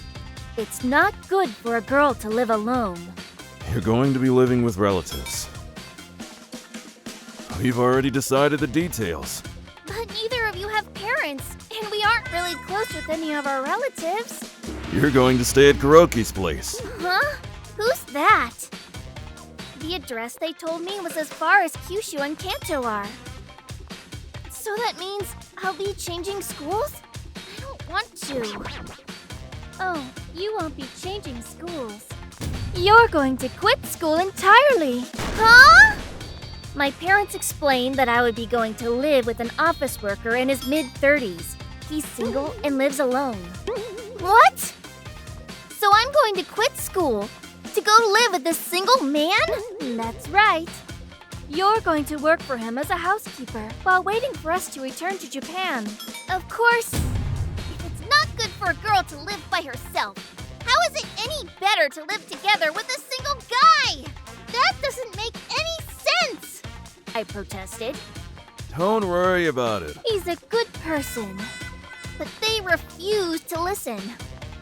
It's not good for a girl to live alone. You're going to be living with relatives. We've already decided the details. But neither of you have parents, and we aren't really close with any of our relatives. You're going to stay at Kuroki's place. Huh? Who's that? The address they told me was as far as Kyushu and Kanto are. So that means I'll be changing schools? I don't want to. Oh, you won't be changing schools. You're going to quit school entirely. Huh? My parents explained that I would be going to live with an office worker in his mid-30s. He's single and lives alone. What? So I'm going to quit school to go live with this single man? That's right. You're going to work for him as a housekeeper while waiting for us to return to Japan. Of course, if it's not good for a girl to live by herself, how is it any better to live together with a single guy? That doesn't make any sense, I protested. Don't worry about it. He's a good person. But they refused to listen.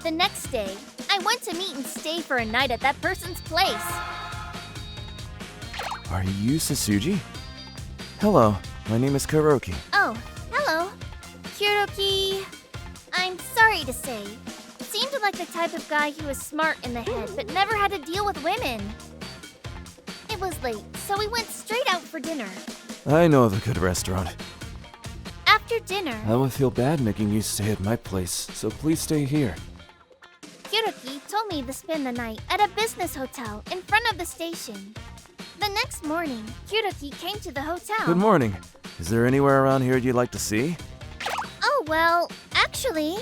The next day, I went to meet and stay for a night at that person's place. Are you Sasuji? Hello, my name is Kuroki. Oh, hello. Kuroki. I'm sorry to say, seemed like the type of guy who was smart in the head but never had to deal with women. It was late, so we went straight out for dinner. I know of a good restaurant. After dinner, I would feel bad making you stay at my place, so please stay here. Kuroki told me to spend the night at a business hotel in front of the station. The next morning, Kuroki came to the hotel. Good morning. Is there anywhere around here you'd like to see? Oh, well, actually,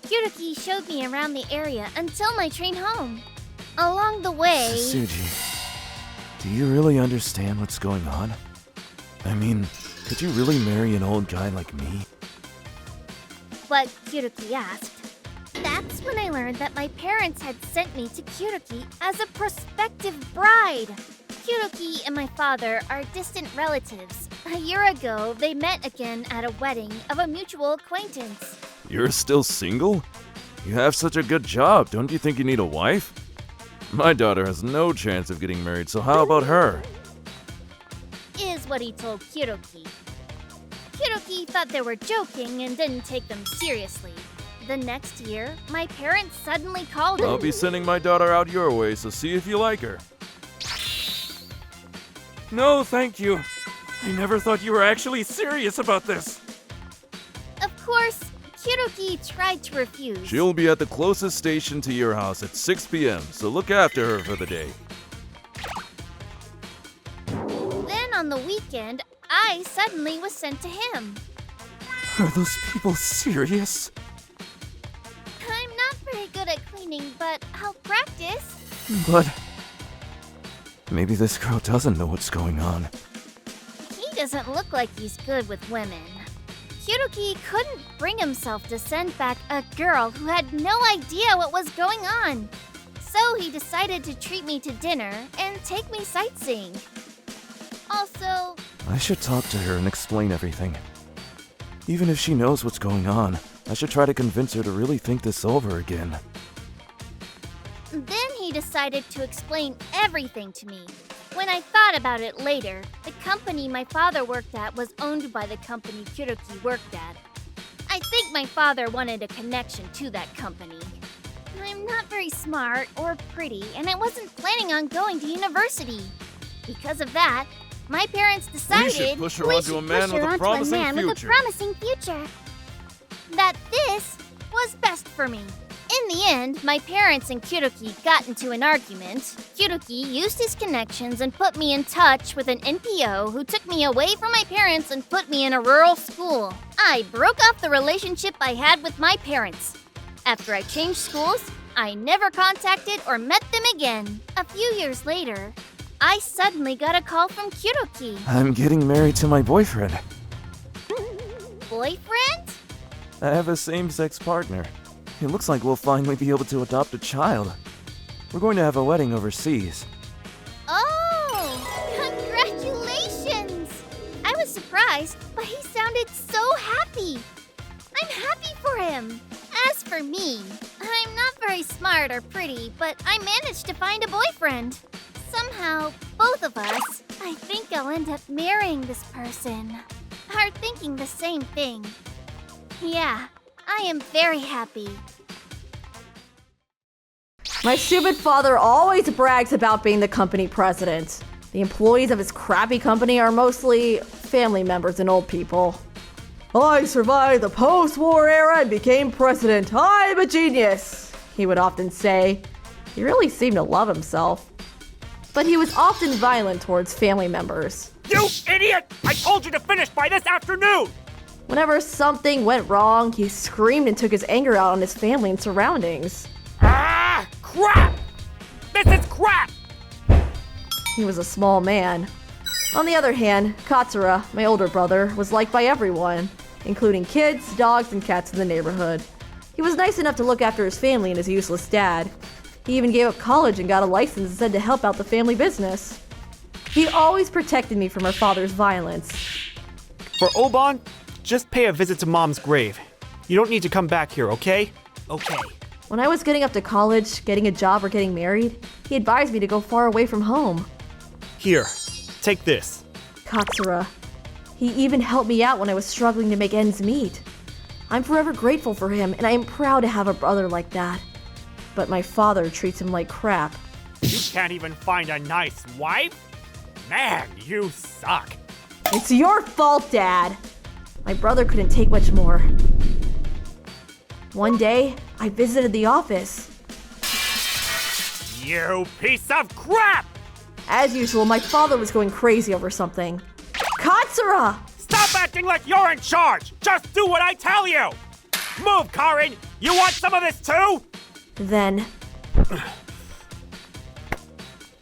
Kuroki showed me around the area until my train home. Along the way... Sasuji, do you really understand what's going on? I mean, could you really marry an old guy like me? What Kuroki asked. That's when I learned that my parents had sent me to Kuroki as a prospective bride. Kuroki and my father are distant relatives. A year ago, they met again at a wedding of a mutual acquaintance. You're still single? You have such a good job, don't you think you need a wife? My daughter has no chance of getting married, so how about her? Is what he told Kuroki. Kuroki thought they were joking and didn't take them seriously. The next year, my parents suddenly called I'll him. be sending my daughter out your way, so see if you like her. No, thank you. I never thought you were actually serious about this. Of course, Kuroki tried to refuse. She'll be at the closest station to your house at 6 p.m., so look after her for the day. Then on the weekend, I suddenly was sent to him. Are those people serious? I'm not very good at cleaning, but I'll practice. But... maybe this girl doesn't know what's going on. He doesn't look like he's good with women. Kuroki couldn't bring himself to send back a girl who had no idea what was going on. So he decided to treat me to dinner and take me sightseeing. Also, I should talk to her and explain everything. Even if she knows what's going on, I should try to convince her to really think this over again. then he decided to explain everything to me. When I thought about it later, the company my father worked at was owned by the company Kuroki worked at. I think my father wanted a connection to that company. I'm not very smart or pretty, and I wasn't planning on going to university. Because of that, my parents decided We should push her onto a man with a promising future. That this was best for me. In the end, my parents and Kuroki got into an argument. Kuroki used his connections and put me in touch with an NPO who took me away from my parents and put me in a rural school. I broke off the relationship I had with my parents. After I changed schools, I never contacted or met them again. A few years later, I suddenly got a call from Kuroki. I'm getting married to my boyfriend. Boyfriend? I have a same-sex partner. It looks like we'll finally be able to adopt a child. We're going to have a wedding overseas. Oh, congratulations! I was surprised, but he sounded so happy. I'm happy for him. As for me, I'm not very smart or pretty, but I managed to find a boyfriend. Somehow, both of us, I think I'll end up marrying this person, are thinking the same thing. Yeah, I am very happy. My stupid father always brags about being the company president. The employees of his crappy company are mostly family members and old people. I survived the post-war era and became president. I'm a genius, he would often say. He really seemed to love himself. But he was often violent towards family members. You idiot! I told you to finish by this afternoon! Whenever something went wrong, he screamed and took his anger out on his family and surroundings. Ah! Crap! This is crap! He was a small man. On the other hand, Katsura, my older brother, was liked by everyone, including kids, dogs, and cats in the neighborhood. He was nice enough to look after his family and his useless dad. He even gave up college and got a license instead to help out the family business. He always protected me from her father's violence. For Oban, just pay a visit to Mom's grave. You don't need to come back here, okay? Okay. When I was getting up to college, getting a job, or getting married, he advised me to go far away from home. Here, take this. Katsura. He even helped me out when I was struggling to make ends meet. I'm forever grateful for him, and I am proud to have a brother like that. But my father treats him like crap. You can't even find a nice wife? Man, you suck. It's your fault, Dad! My brother couldn't take much more. One day, I visited the office. You piece of crap! As usual, my father was going crazy over something. Katsura! Stop acting like you're in charge! Just do what I tell you! Move, Karin! You want some of this too? Then,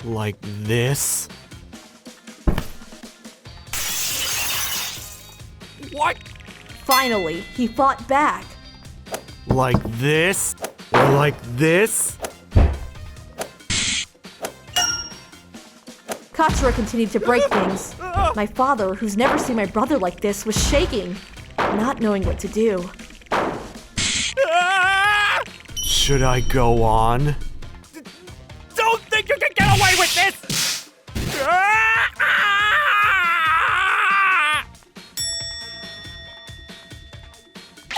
Like this? What? finally, he fought back. Like this? Or like this? Katsura continued to break things. My father, who's never seen my brother like this, was shaking, not knowing what to do. Ah! Should I go on? Don't think you can get away with this! Ah! Ah!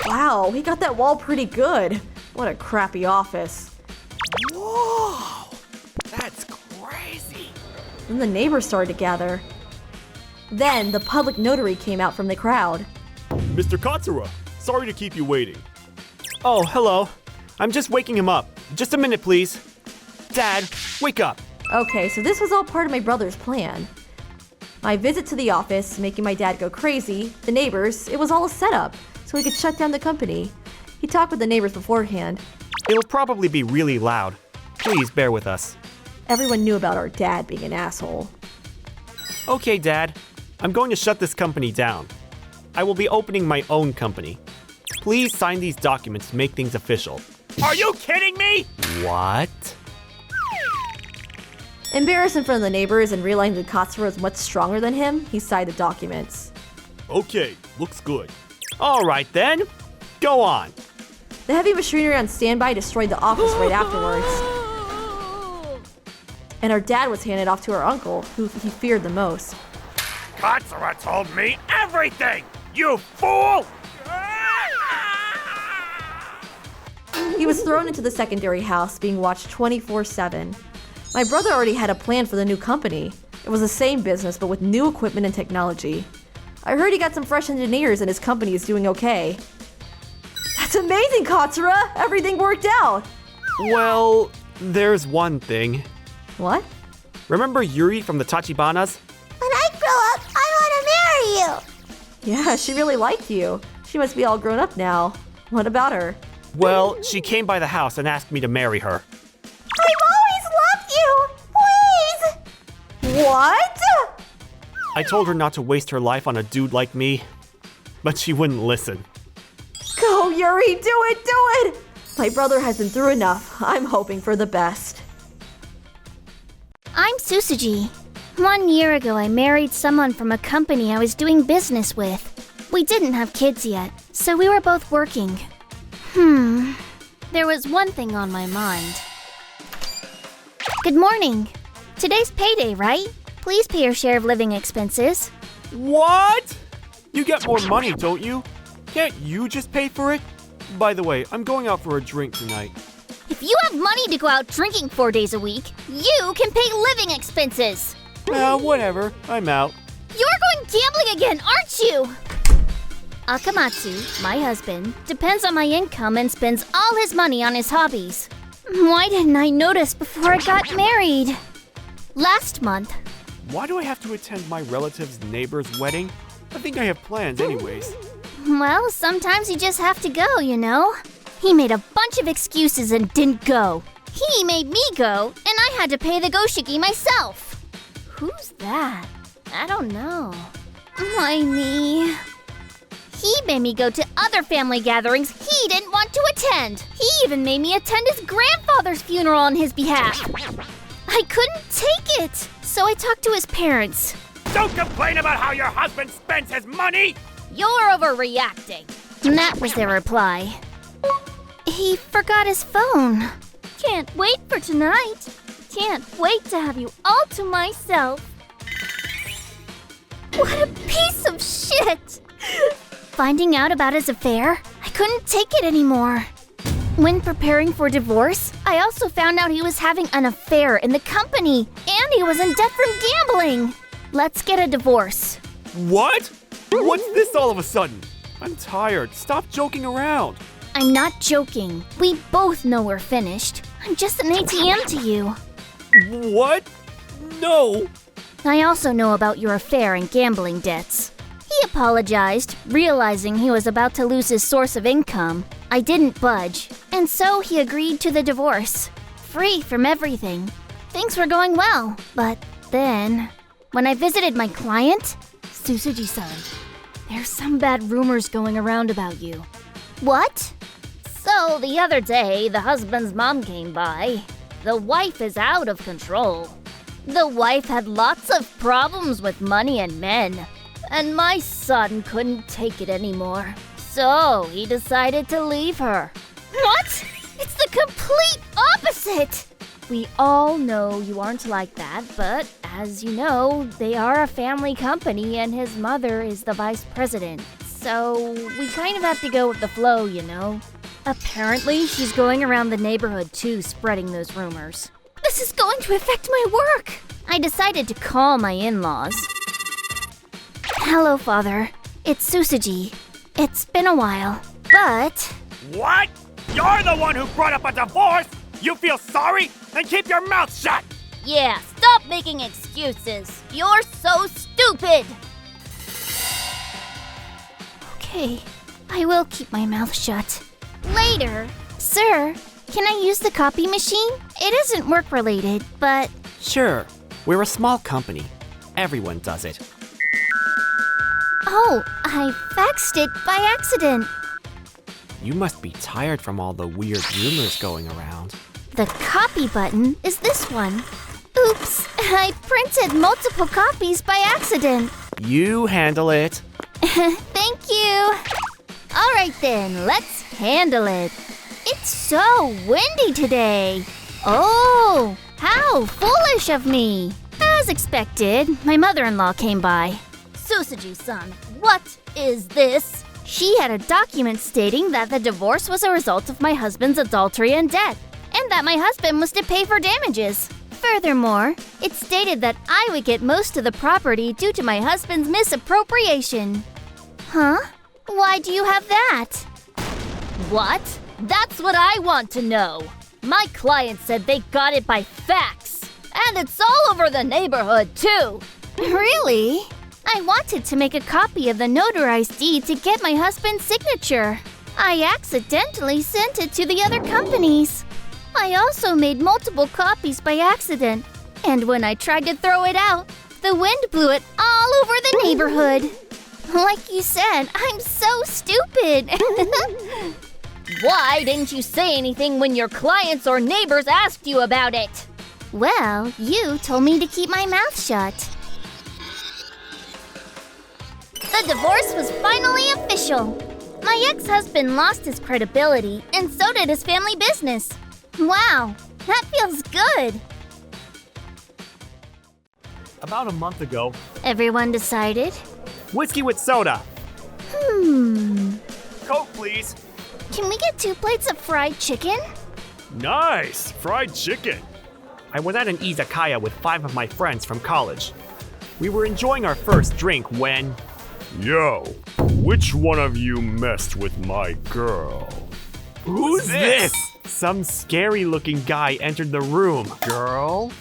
Wow, he got that wall pretty good. What a crappy office. Whoa! That's crazy! Then the neighbors started to gather. Then the public notary came out from the crowd. Mr. Katsura, sorry to keep you waiting. Oh, hello. I'm just waking him up. Just a minute, please. Dad, wake up. Okay, so this was all part of my brother's plan. My visit to the office, making my dad go crazy, the neighbors, it was all a setup, so he could shut down the company. He talked with the neighbors beforehand. It'll probably be really loud. Please bear with us. Everyone knew about our dad being an asshole. Okay, Dad. I'm going to shut this company down. I will be opening my own company. Please sign these documents to make things official. Are you kidding me? What? Embarrassed in front of the neighbors and realizing that Katsura was much stronger than him, he signed the documents. Okay, looks good. All right then. Go on. The heavy machinery on standby destroyed the office right afterwards. And our dad was handed off to our uncle, who he feared the most. Katsura told me everything! You fool! He was thrown into the secondary house, being watched 24/7. My brother already had a plan for the new company. It was the same business, but with new equipment and technology. I heard he got some fresh engineers and his company is doing okay. That's amazing, Katsura! Everything worked out! Well, there's one thing. What? Remember Yuri from the Tachibanas? When I grow up, I want to marry you. Yeah, she really liked you. She must be all grown up now. What about her? Well, she came by the house and asked me to marry her. I've always loved you. Please. What? I told her not to waste her life on a dude like me, but she wouldn't listen. Go, Yuri, do it, do it! My brother has been through enough. I'm hoping for the best. I'm Susuji. 1 year ago, I married someone from a company I was doing business with. We didn't have kids yet, so we were both working. There was one thing on my mind. Good morning. Today's payday, right? Please pay your share of living expenses. What? You get more money, don't you? Can't you just pay for it? By the way, I'm going out for a drink tonight. If you have money to go out drinking 4 days a week, you can pay living expenses. Whatever. I'm out. You're going gambling again, aren't you? Akamatsu, my husband, depends on my income and spends all his money on his hobbies. Why didn't I notice before I got married? Last month, Why do I have to attend my relative's neighbor's wedding? I think I have plans anyways. well, sometimes you just have to go, you know? He made a bunch of excuses and didn't go. He made me go, and I had to pay the goshiki myself. Who's that? I don't know. Why me? He made me go to other family gatherings he didn't want to attend. He even made me attend his grandfather's funeral on his behalf. I couldn't take it, so I talked to his parents. Don't complain about how your husband spends his money! You're overreacting. And that was their reply. He forgot his phone. Can't wait for tonight. Can't wait to have you all to myself. What a piece of shit! Finding out about his affair, I couldn't take it anymore. When preparing for divorce, I also found out he was having an affair in the company, and he was in debt from gambling. Let's get a divorce. What? What's this all of a sudden? I'm tired. Stop joking around. I'm not joking. We both know we're finished. I'm just an ATM to you. What? No. I also know about your affair and gambling debts. He apologized, realizing he was about to lose his source of income. I didn't budge, and so he agreed to the divorce. Free from everything. Things were going well, but then, when I visited my client, Susuji-san, there's some bad rumors going around about you. What? So the other day, the husband's mom came by. The wife is out of control. The wife had lots of problems with money and men, and my son couldn't take it anymore. So he decided to leave her. What? It's the complete opposite! We all know you aren't like that, but as you know, they are a family company and his mother is the vice president. So we kind of have to go with the flow, you know. Apparently, she's going around the neighborhood too, spreading those rumors. This is going to affect my work! I decided to call my in-laws. Hello, Father. It's Susuji. It's been a while, but... What? You're the one who brought up a divorce? You feel sorry? Then keep your mouth shut! Yeah, stop making excuses. You're so stupid! Okay, I will keep my mouth shut. Later. Sir, can I use the copy machine? It isn't work-related, but... Sure. We're a small company. Everyone does it. Oh, I faxed it by accident. You must be tired from all the weird rumors going around. The copy button is this one. Oops, I printed multiple copies by accident. You handle it. Thank you. All right then, let's handle it. It's so windy today. Oh, how foolish of me. As expected, my mother-in-law came by. Susuji-san, what is this? She had a document stating that the divorce was a result of my husband's adultery and debt, and that my husband was to pay for damages. Furthermore, it stated that I would get most of the property due to my husband's misappropriation. Huh? Why do you have that? What? That's what I want to know. My client said they got it by fax, and it's all over the neighborhood too. Really? I wanted to make a copy of the notarized deed to get my husband's signature. I accidentally sent it to the other companies. I also made multiple copies by accident, and when I tried to throw it out, the wind blew it all over the neighborhood. Like you said, I'm so stupid. Why didn't you say anything when your clients or neighbors asked you about it? Well, you told me to keep my mouth shut. The divorce was finally official. My ex-husband lost his credibility, and so did his family business. Wow, that feels good. About a month ago, Everyone decided? whiskey with soda. Coke, please. Can we get 2 plates of fried chicken? Nice! Fried chicken! I was at an izakaya with 5 of my friends from college. We were enjoying our first drink when... Yo, which one of you messed with my girl? Who's this? Some scary-looking guy entered the room. Girl?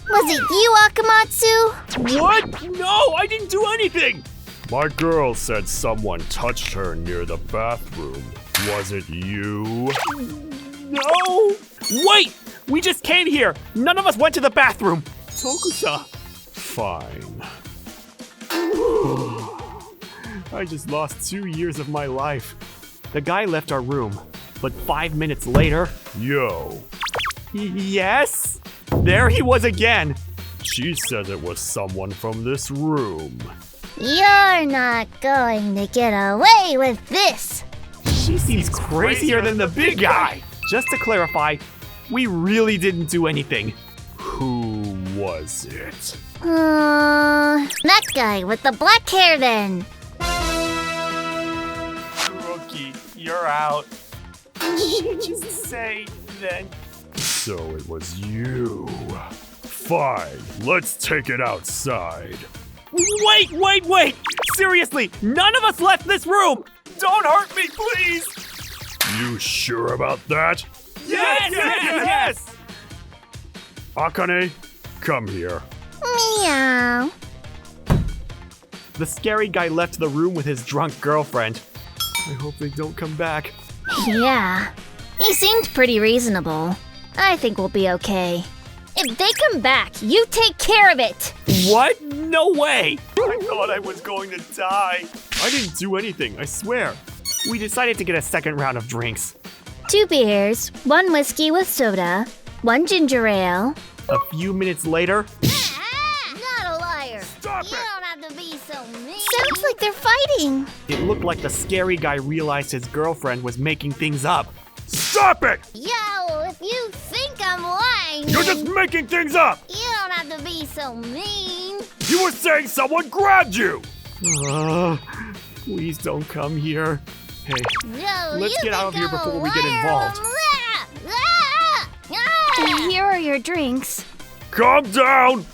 Was it you, Akamatsu? What? No, I didn't do anything! My girl said someone touched her near the bathroom. Was it you? No! Wait! We just came here! None of us went to the bathroom! Tokusa! Fine. I just lost 2 years of my life. The guy left our room, but 5 minutes later... Yo, Yes? There he was again! she says it was someone from this room. You're not going to get away with this. She seems crazier than the big guy. Just to clarify, we really didn't do anything. Who was it? That guy with the black hair then. Rookie, you're out. Just say then. So it was you. Fine, let's take it outside. Wait! Seriously, none of us left this room! Don't hurt me, please! You sure about that? Yes! Akane, come here. Meow. The scary guy left the room with his drunk girlfriend. I hope they don't come back. Yeah. He seemed pretty reasonable. I think we'll be okay. If they come back, you take care of it! What? No way! I thought I was going to die. I didn't do anything, I swear. We decided to get a second round of drinks. 2 beers, 1 whiskey with soda, 1 ginger ale. A few minutes later, Not a liar. Stop You it! don't have to be so mean. Sounds like they're fighting. it looked like the scary guy realized his girlfriend was making things up. Stop it! Yo, if you think I'm lying, You're just making things up! you don't have to be so mean. You were saying someone grabbed you! Please don't come here. Hey, No, Let's you get out of think here I'm before a we get liar. involved. And here are your drinks. Calm down!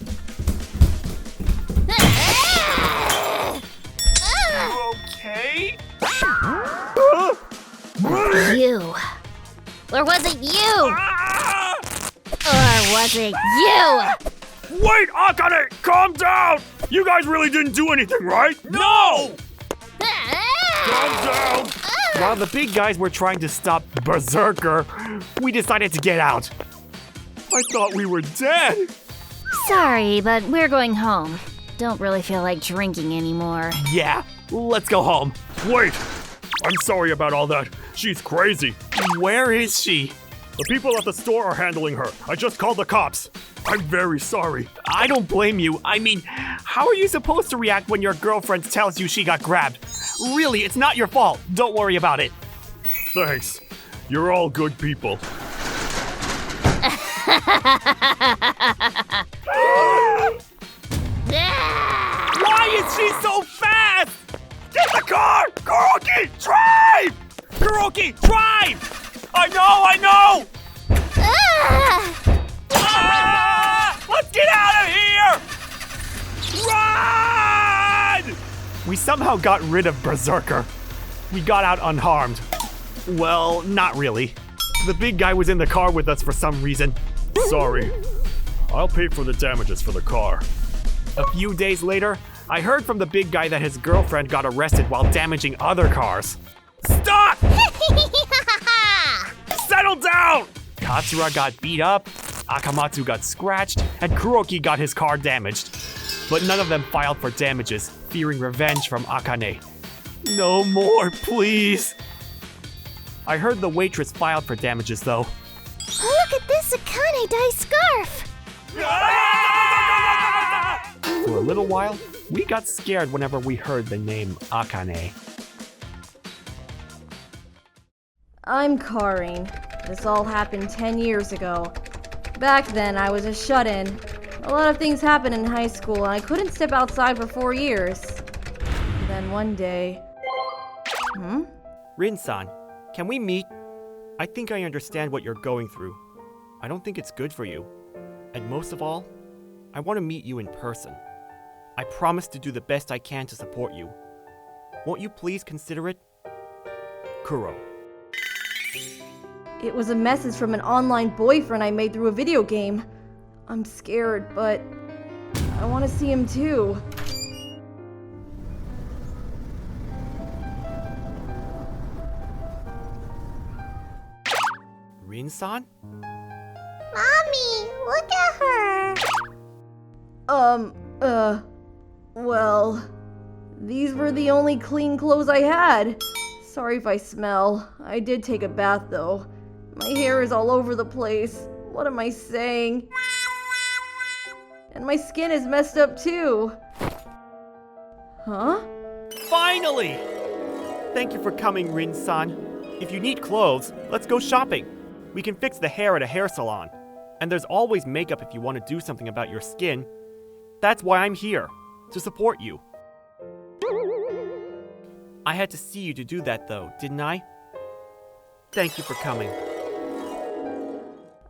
okay? You. Or was it you? Ah! Or was it you? Wait, Akane! Calm down! You guys really didn't do anything, right? No! Calm down! While the big guys were trying to stop Berserker, we decided to get out. I thought we were dead. Sorry, but we're going home. Don't really feel like drinking anymore. Yeah, let's go home. Wait! I'm sorry about all that. She's crazy. Where is she? The people at the store are handling her. I just called the cops. I'm very sorry. I don't blame you. I mean, how are you supposed to react when your girlfriend tells you she got grabbed? Really, it's not your fault. Don't worry about it. Thanks. You're all good people. Why is she so fast? Get the car! Kuroki, drive! Kuroki, drive! I know! Let's get out of here! Run! We somehow got rid of Berserker. We got out unharmed. Well, not really. The big guy was in the car with us for some reason. Sorry. I'll pay for the damages for the car. A few days later, I heard from the big guy that his girlfriend got arrested while damaging other cars. Stop! Settle down! Katsura got beat up, Akamatsu got scratched, and Kuroki got his car damaged. But none of them filed for damages, fearing revenge from Akane. No more, please! I heard the waitress filed for damages, though. Look at this Akane dye scarf. For a little while, we got scared whenever we heard the name Akane. I'm Karin. This all happened 10 years ago. Back then, I was a shut-in. A lot of things happened in high school, and I couldn't step outside for 4 years. And then one day... Rin-san, can we meet? I think I understand what you're going through. I don't think it's good for you. And most of all, I want to meet you in person. I promise to do the best I can to support you. Won't you please consider it? Kuro. It was a message from an online boyfriend I made through a video game. I'm scared, but I want to see him too. Rin-san? Mommy, look at her. Well, these were the only clean clothes I had. Sorry if I smell. I did take a bath though. My hair is all over the place. What am I saying? And my skin is messed up too. Huh? Finally! Thank you for coming, Rin-san. If you need clothes, let's go shopping. We can fix the hair at a hair salon. And there's always makeup if you want to do something about your skin. That's why I'm here, to support you. I had to see you to do that though, didn't I? Thank you for coming.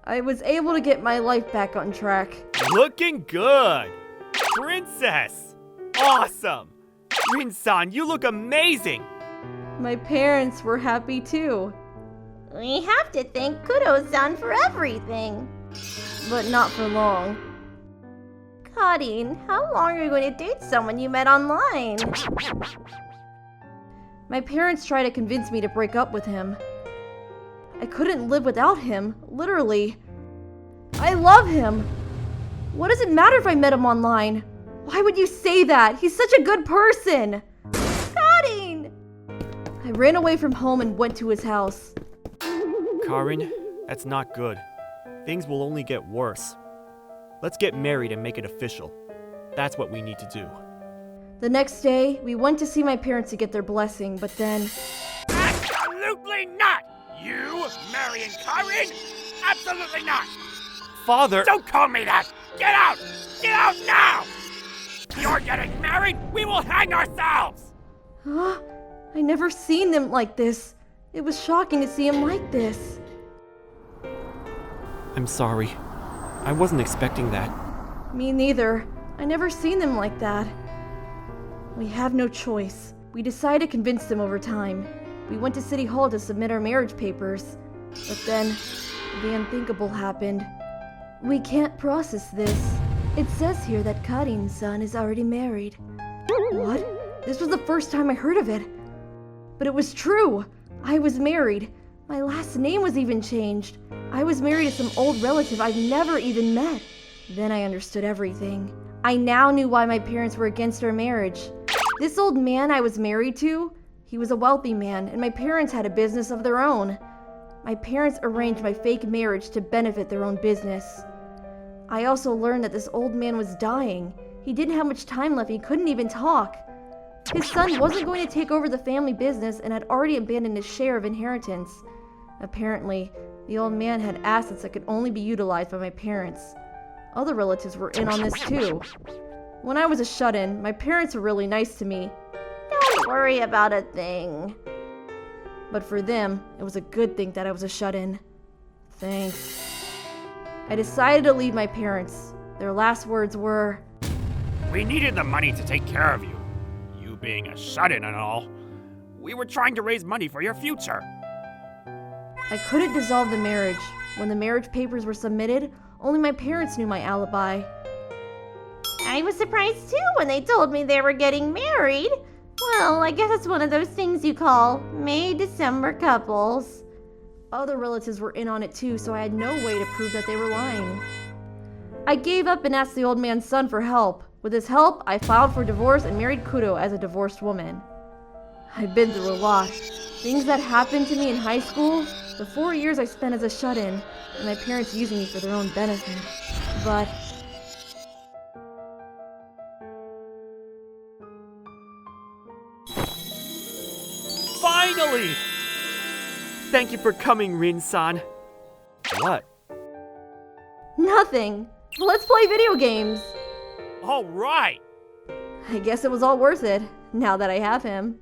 I was able to get my life back on track. Looking good! Princess! Awesome! Rin-san, you look amazing! My parents were happy too. We have to thank Kudo-san for everything. But not for long. Karin, how long are you going to date someone you met online? My parents tried to convince me to break up with him. I couldn't live without him, literally. I love him! What does it matter if I met him online? Why would you say that? He's such a good person! Karin! I ran away from home and went to his house. Karin, that's not good. Things will only get worse. Let's get married and make it official. That's what we need to do. The next day, we went to see my parents to get their blessing, but then... Absolutely not! You marrying Karin? Absolutely not! Father! Don't call me that! Get out! Get out now! You're getting married? We will hang ourselves! Huh? I never seen them like this. It was shocking to see him like this. I'm sorry. I wasn't expecting that. Me neither. I never seen them like that. We have no choice. We decided to convince them over time. We went to City Hall to submit our marriage papers. But then, the unthinkable happened. We can't process this. It says here that Karin's son is already married. What? This was the first time I heard of it. But it was true. I was married. My last name was even changed. I was married to some old relative I've never even met. Then I understood everything. I now knew why my parents were against our marriage. This old man I was married to, he was a wealthy man, and my parents had a business of their own. My parents arranged my fake marriage to benefit their own business. I also learned that this old man was dying. He didn't have much time left, he couldn't even talk. His son wasn't going to take over the family business and had already abandoned his share of inheritance. Apparently, the old man had assets that could only be utilized by my parents. Other relatives were in on this too. When I was a shut-in, my parents were really nice to me. Don't worry about a thing. But for them, it was a good thing that I was a shut-in. Thanks. I decided to leave my parents. Their last words were, We needed the money to take care of you. You being a shut-in and all. We were trying to raise money for your future. I couldn't dissolve the marriage. When the marriage papers were submitted, only my parents knew my alibi. I was surprised too when they told me they were getting married. Well, I guess it's one of those things you call May-December couples. Other relatives were in on it too, so I had no way to prove that they were lying. I gave up and asked the old man's son for help. With his help, I filed for divorce and married Kudo as a divorced woman. I've been through a lot. Things that happened to me in high school, the 4 years I spent as a shut-in, and my parents using me for their own benefit. But Finally! Thank you for coming, Rin-san. What? nothing. Let's play video games. All right. I guess it was all worth it, now that I have him.